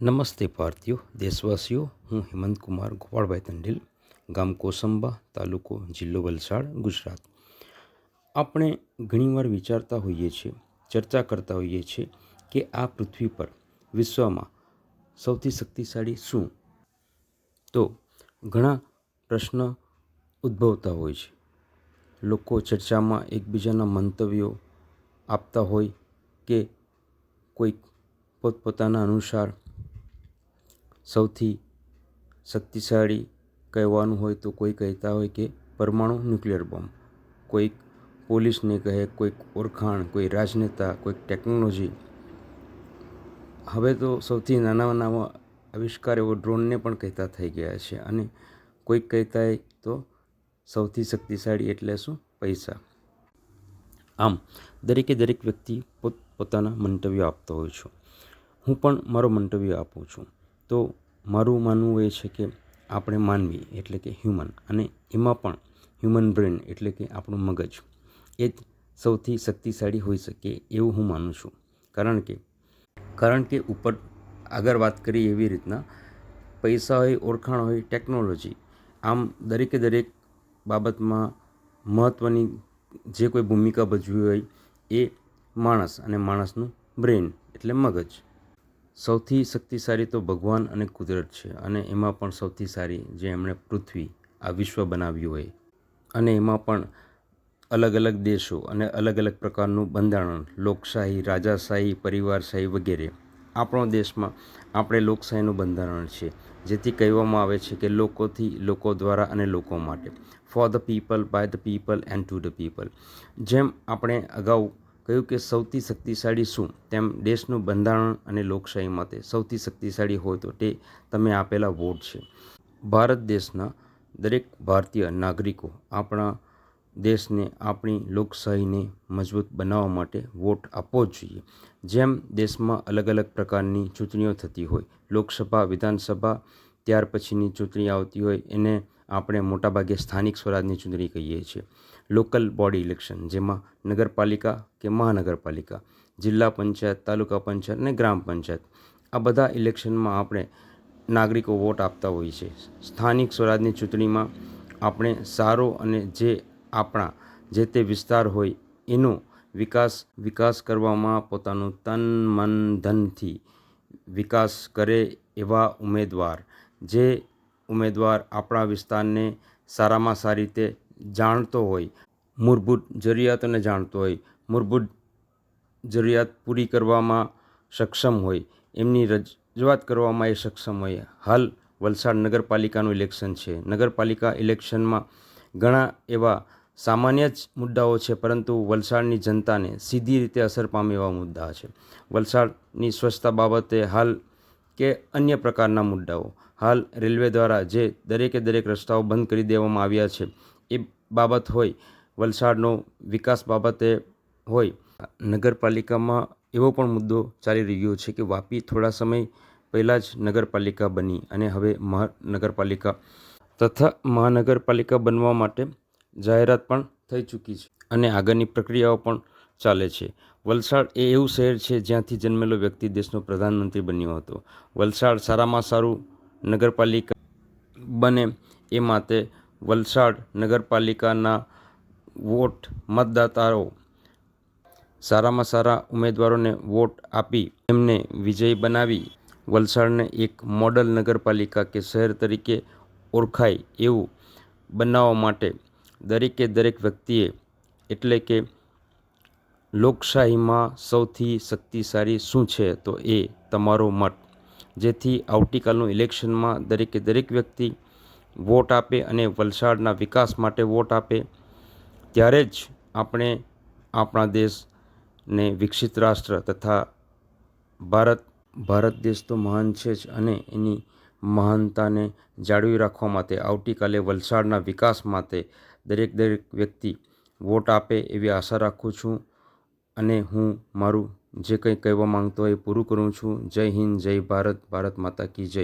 નમસ્તે ભારતીયો દેશવાસીઓ, હું હેમંત કુમાર ગોપાળભાઈ તંડેલ, ગામ કોસંબા, તાલુકો જિલ્લો વલસાડ, ગુજરાત. આપણે ઘણીવાર વિચારતા હોઈએ છીએ, ચર્ચા કરતા હોઈએ છીએ કે આ પૃથ્વી પર વિશ્વમાં સૌથી શક્તિશાળી શું? તો ઘણા પ્રશ્ન ઉદ્ભવતા હોય છે. લોકો ચર્ચામાં એકબીજાના મંતવ્યો આપતા હોય કે કોઈક પોતપોતાના અનુસાર સૌથી શક્તિશાળી કહેવાનું હોય તો કોઈ કહેતા હોય કે પરમાણુ ન્યુક્લિયર બોમ્બ, કોઈક પોલીસને કહે, કોઈક ઓળખાણ, કોઈ રાજનેતા, કોઈક ટેકનોલોજી. હવે તો સૌથી નાના નાના આવિષ્કાર એવો ડ્રોનને પણ કહેતા થઈ ગયા છે. અને કોઈક કહેતા હોય તો સૌથી શક્તિશાળી એટલે શું? પૈસા. આમ દરેકે દરેક વ્યક્તિ પોતાના મંતવ્યો આપતો હોય છે. હું પણ મારો મંતવ્ય આપું છું. તો મારું માનવું એ છે કે આપણે માનવી એટલે કે હ્યુમન, અને એમાં પણ હ્યુમન બ્રેન એટલે કે આપણું મગજ એ જ સૌથી શક્તિશાળી હોઈ શકે એવું હું માનું છું. કારણ કે ઉપર આગળ વાત કરી એવી રીતના પૈસા હોય, ઓળખાણ હોય, ટેકનોલોજી, આમ દરેકે દરેક બાબતમાં મહત્ત્વની જે કોઈ ભૂમિકા ભજવી હોય એ માણસ અને માણસનું બ્રેન એટલે મગજ. સૌથી શક્તિશાળી તો ભગવાન અને કુદરત છે, અને એમાં પણ સૌથી સારી જે એમણે પૃથ્વી આ વિશ્વ બનાવ્યું હોય, અને એમાં પણ અલગ અલગ દેશો અને અલગ અલગ પ્રકારનું બંધારણ, લોકશાહી, રાજાશાહી, પરિવારશાહી વગેરે. આપણો દેશમાં આપણે લોકશાહીનું બંધારણ છે, જેથી કહેવામાં આવે છે કે લોકોથી, લોકો દ્વારા અને લોકો માટે. For the people, by the people and to the people. જેમ આપણે અગાઉ કહ્યું કે સૌથી શક્તિશાળી શું, તેમ દેશનું બંધારણ અને લોકશાહી માટે સૌથી શક્તિશાળી હોય તો તે તમે આપેલા વોટ છે. ભારત દેશના દરેક ભારતીય નાગરિકો આપણા દેશને, આપણી લોકશાહીને મજબૂત બનાવવા માટે વોટ આપવો જ જોઈએ. જેમ દેશમાં અલગ અલગ પ્રકારની ચૂંટણીઓ થતી હોય, લોકસભા, વિધાનસભા, ત્યાર પછીની ચૂંટણી આવતી હોય, એને આપણે મોટાભાગે સ્થાનિક સ્વરાજની ચૂંટણી કહીએ છીએ. લોકલ બોડી ઇલેક્શન, જેમાં નગરપાલિકા કે મહાનગરપાલિકા, જિલ્લા પંચાયત, તાલુકા પંચાયત અને ગ્રામ પંચાયત, આ બધા ઇલેક્શનમાં આપણે નાગરિકો વોટ આપતા હોઈએ છીએ. સ્થાનિક સ્વરાજની ચૂંટણીમાં આપણે સારો અને જે આપણા જે તે વિસ્તાર હોય એનો વિકાસ કરવામાં પોતાનું તન, મન, ધનથી વિકાસ કરે એવા ઉમેદવાર, જે ઉમેદવાર આપણા વિસ્તારને સારામાં સારી રીતે જાણતો હોય, મૂળભૂત જરૂરિયાતોને જાણતો હોય, મૂળભૂત જરૂરિયાત પૂરી કરવામાં સક્ષમ હોય, એમની રજૂઆત કરવામાં એ સક્ષમ હોય. હાલ વલસાડ નગરપાલિકાનું ઇલેક્શન છે. નગરપાલિકા ઇલેક્શનમાં ઘણા એવા સામાન્ય જ મુદ્દાઓ છે, પરંતુ વલસાડની જનતાને સીધી રીતે અસર પામે એવા મુદ્દા છે. વલસાડની સ્વચ્છતા બાબતે હાલ કે અન્ય પ્રકારના મુદ્દાઓ, હાલ રેલવે દ્વારા જે દરેકે દરેક રસ્તાઓ બંધ કરી દેવામાં આવ્યા છે એ બાબત હોય, વલસાડનો વિકાસ બાબતે હોય. નગરપાલિકામાં એવો પણ મુદ્દો ચાલી રહ્યો છે કે વાપી થોડા સમય પહેલાં જ નગરપાલિકા બની અને હવે મહાનગરપાલિકા બનવા માટે જાહેરાત પણ થઈ ચૂકી છે અને આગળની પ્રક્રિયાઓ પણ ચાલે છે. વલસાડ એ એવું શહેર છે જ્યાંથી જન્મેલો વ્યક્તિ દેશનો પ્રધાનમંત્રી બન્યો હતો. વલસાડ સારામાં સારું નગરપાલિકા બને એ માટે વલસાડ નગરપાલિકાના મતદાતાઓ સારામાં સારા ઉમેદવારોને વોટ આપી એમને વિજયી બનાવી વલસાડને એક મોડલ નગરપાલિકા કે શહેર તરીકે ઓળખાય એવું બનાવવા માટે દરેકે દરેક વ્યક્તિએ, એટલે કે લોકશાહીમાં સૌથી શક્તિશાળી શું છે તો એ તમારો મત, જેથી આવતીકાલનું ઇલેક્શનમાં દરેકે દરેક વ્યક્તિ વોટ આપે અને વલસાડના વિકાસ માટે વોટ આપે. ત્યારે જ આપણે આપણા દેશને વિકસિત રાષ્ટ્ર તથા ભારત દેશ તો મહાન છે જ, અને એની મહાનતાને જાળવી રાખવા માટે આવતીકાલે વલસાડના વિકાસ માટે દરેક વ્યક્તિ વોટ આપે એવી આશા રાખું છું. અને હું મારું જે કંઈ કહેવા માંગતો હોય એ પૂરું કરું છું. જય હિન્દ, જય ભારત, ભારત માતા કી જય.